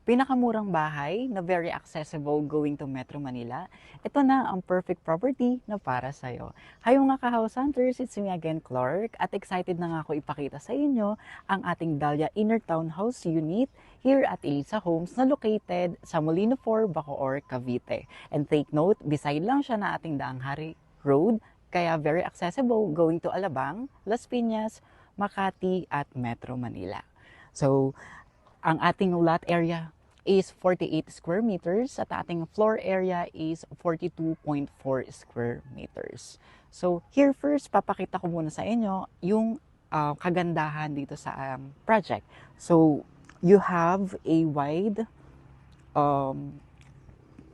Pinakamurang bahay na very accessible going to Metro Manila. Ito na ang perfect property na para sa'yo. Hi mga ka-house hunters, it's me again Clark at excited na nga ako ipakita sa inyo ang ating Dahlia Inner Townhouse Unit here at Elisa Homes na located sa Molino 4, Bacoor, Cavite. And take note, beside lang siya na ating Daang Hari Road, kaya very accessible going to Alabang, Las Piñas, Makati at Metro Manila. So, ang ating lot area is 48 square meters at ating floor area is 42.4 square meters. So here first, papakita ko muna sa inyo yung kagandahan dito sa project. So you have a wide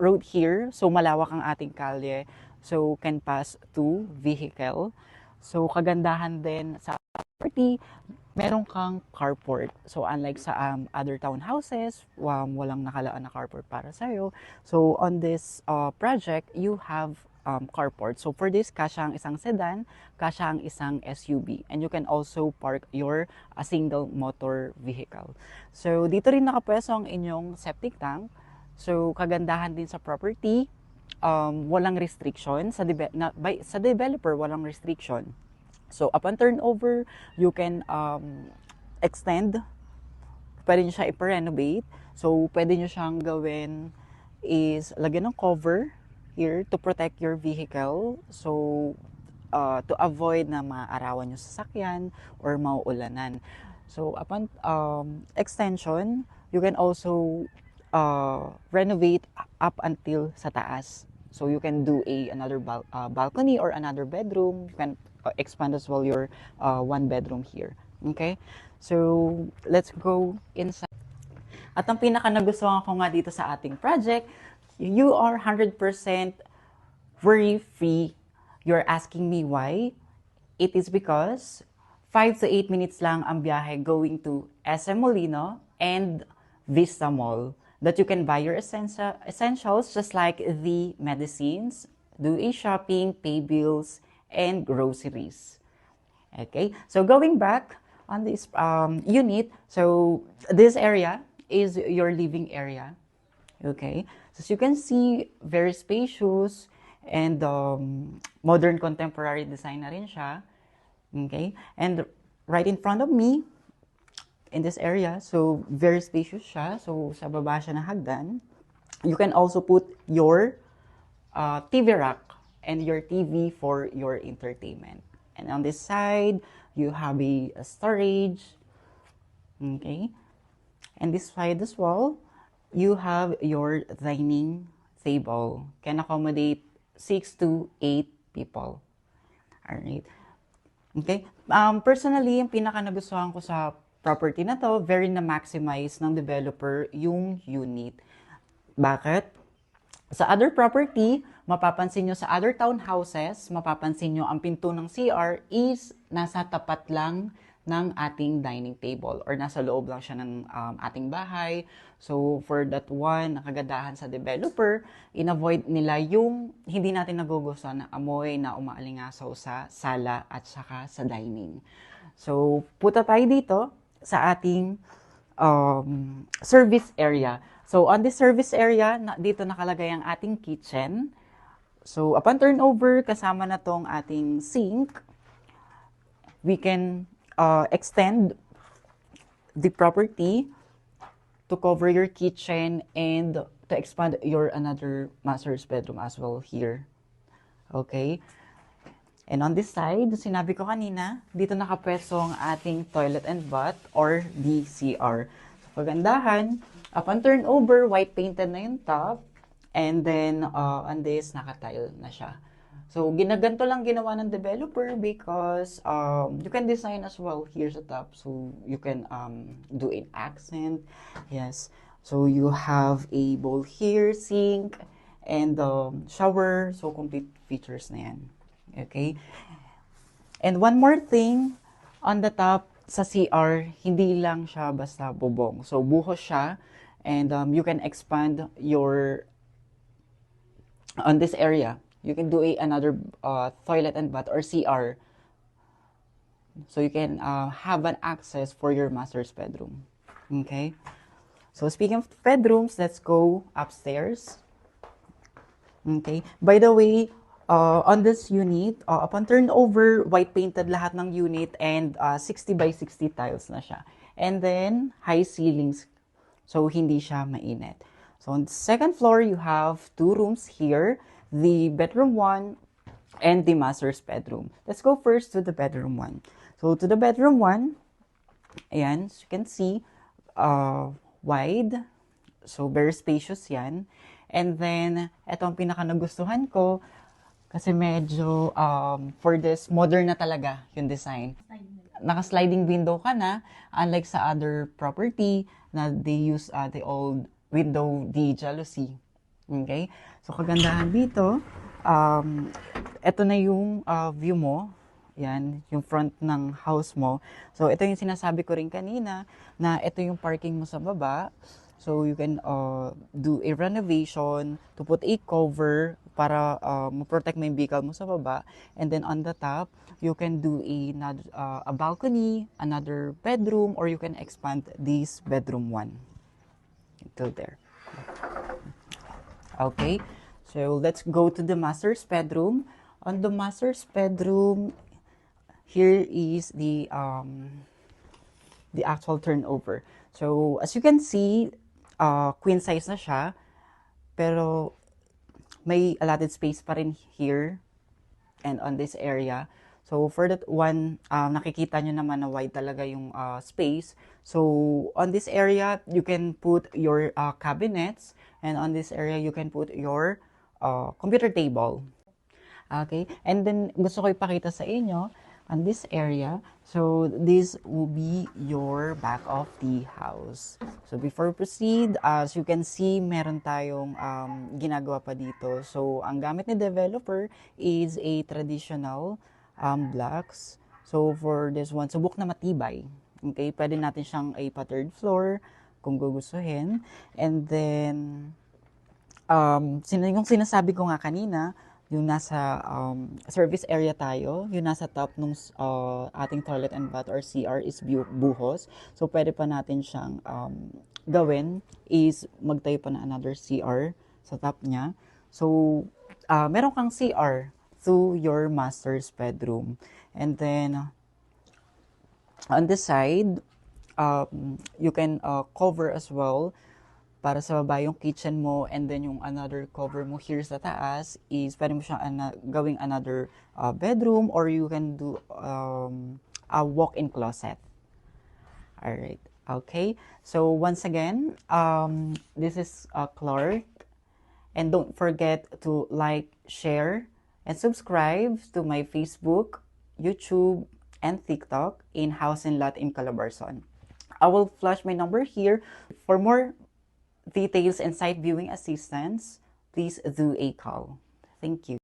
road here. So malawak ang ating kalye. So can pass two vehicle. So kagandahan din sa property, meron kang carport. So, unlike sa other townhouses, walang nakalaan na carport para sa'yo. So, on this project, you have carport. So, for this, kasya ang isang sedan, kasya ang isang SUV. And you can also park your single motor vehicle. So, dito rin nakapwesto ang inyong septic tank. So, kagandahan din sa property, walang restriction. Sa developer, walang restriction. So, upon turnover, you can extend. Pwede nyo siya i-renovate. So, pwede nyo siyang gawin is lagyan ng cover here to protect your vehicle. So, to avoid na maarawan yung sasakyan or mauulanan. So, upon extension, you can also renovate up until sa taas. So, you can do another balcony or another bedroom. You can expand as well your one bedroom here. Okay? So, let's go inside. At ang pinaka nagustuhan ko nga dito sa ating project, you are 100% worry-free. You're asking me why? It is because 5 to 8 minutes lang ang biyahe going to SM Molino and Vista Mall that you can buy your essentials just like the medicines, do a shopping, pay bills, and groceries. Okay, so going back on this unit, so this area is your living area. Okay, so as you can see, very spacious and modern contemporary design na rin siya. Okay, and right in front of me, in this area, so very spacious siya. So sa baba siya na hagdan. You can also put your TV rack and your TV for your entertainment. And on this side, you have a storage. Okay. And this side as well, you have your dining table. Can accommodate 6 to 8 people. Alright. Okay. Personally, yung pinaka nagustuhan ko sa property na to, very na-maximize ng developer yung unit. Bakit? Sa other property, mapapansin nyo sa other townhouses, mapapansin nyo ang pinto ng CR is nasa tapat lang ng ating dining table or nasa loob lang siya ng ating bahay. So, for that one, nakagadahan sa developer, in-avoid nila yung hindi natin nagugustuhan na amoy na umaalingasaw sa sala at saka sa dining. So, punta tayo dito sa ating service area. So, on this service area, dito nakalagay ang ating kitchen. So, upon turnover, kasama na tong ating sink. We can extend the property to cover your kitchen and to expand your another master's bedroom as well here. Okay? And on this side, sinabi ko kanina, dito nakapwesto ang ating toilet and bath or DCR. So, kagandahan, upon turnover, white painted na yung top. And then, on this, naka-tile na siya. So, ginaganto lang ginawa ng developer because you can design as well here sa top. So, you can do an accent. Yes. So, you have a bowl here, sink, and shower. So, complete features na yan. Okay? And one more thing, on the top, sa CR, hindi lang siya basta bubong. So, buhos siya. And you can expand your, on this area, you can do another toilet and bath or CR. So you can have an access for your master's bedroom. Okay? So speaking of bedrooms, let's go upstairs. Okay. By the way, on this unit, upon turnover, white painted lahat ng unit and 60 by 60 tiles na siya. And then, high ceilings. So, hindi siya mainit. So, on the second floor, you have two rooms here. The bedroom 1 and the master's bedroom. Let's go first to the bedroom 1. So, to the bedroom 1, ayan, as you can see, wide. So, very spacious yan. And then, ito ang pinaka nagustuhan ko kasi medyo for this, modern na talaga yung design. Naka-sliding window ka na, unlike sa other property na they use the old window, the jalousie. Okay? So, kagandahan dito, ito na yung view mo. Yan, yung front ng house mo. So, ito yung sinasabi ko rin kanina na ito yung parking mo sa baba. So, you can do a renovation to put a cover para ma-protect mo yung vehicle mo sa baba. And then on the top, you can do a balcony, another bedroom, or you can expand this bedroom 1 until there. Okay, so let's go to the master's bedroom. On the master's bedroom, here is the actual turnover. So, as you can see, queen size na siya, pero may allotted space pa rin here and on this area. So, for that one, nakikita nyo naman na wide talaga yung space. So, on this area, you can put your cabinets, and on this area, you can put your computer table. Okay, and then gusto ko ipakita sa inyo on this area. So, this will be your back of the house. So, before we proceed, as you can see, meron tayong ginagawa pa dito. So, ang gamit ni developer is a traditional blocks. So, for this one, subok na matibay. Okay, pwede natin siyang ipa-third floor kung gugustuhin. And then, yung sinasabi ko nga kanina, yung nasa service area tayo, yung nasa top nung ating toilet and bath or CR is buhos. So, pwede pa natin siyang gawin is magtayo pa na another CR sa top niya. So, meron kang CR to your master's bedroom. And then, on this side, you can cover as well para sa baba yung kitchen mo, and then yung another cover mo here sa taas is pwede mo siyang gawing another bedroom, or you can do a walk-in closet. Alright, okay. So once again, this is Clark, and don't forget to like, share, and subscribe to my Facebook, YouTube, and TikTok in House and Lot in Calabarzon. I will flash my number here. For more details and site viewing assistance, please do a call. Thank you.